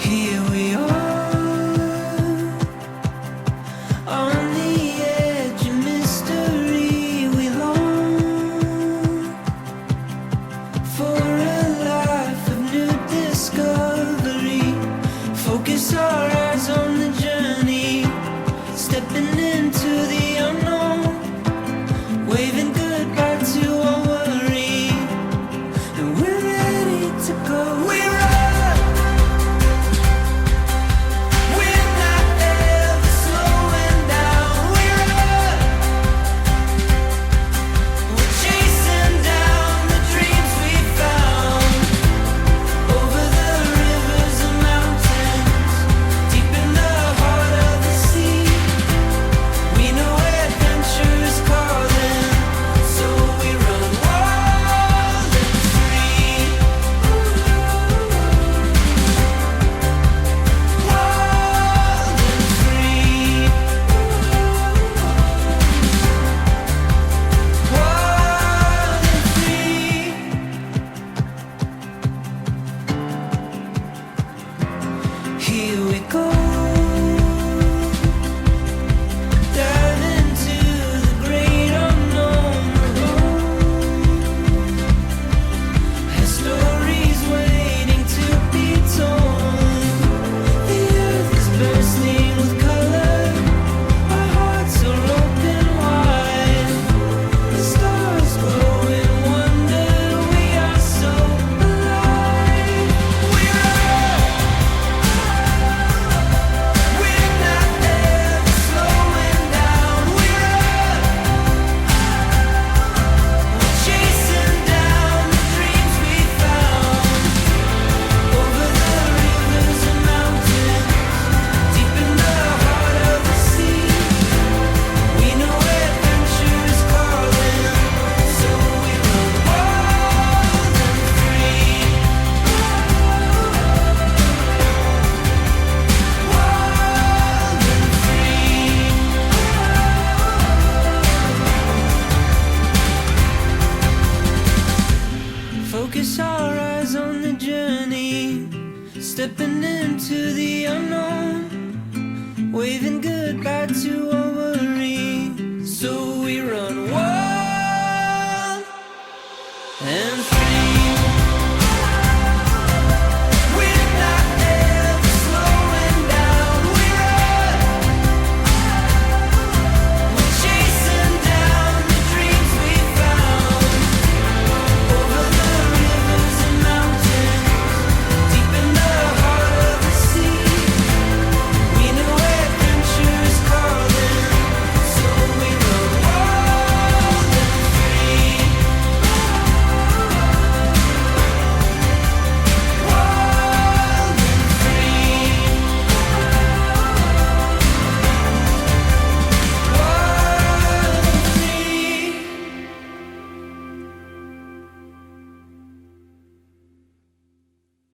Here we are, on the edge of mystery. We long for a life of new discovery. Focus our eyes on the journey, stepping into the unknown, waving goodbye to our worry, and we're ready to go. We're up, we're not ever slowing down. We're up, we're chasing down the dreams we found, over the rivers and mountains, deep in the heart of the sea. We know adventure is calling, so we run wild and free. Wild and free. Wild and free. Here we go, dive into the great unknown. Has stories waiting to be told. The earth is bursting with color, our hearts are open wide. The stars glow in wonder, we are so alive. We're up, we're not ever slowing down. We're up, we're chasing down the dreams we found, over the rivers and mountains, deep in the heart of the sea. We know adventure is calling, so we run wild and free. Wild and free. Focus our eyes on the journey, stepping into the unknown, waving goodbye to our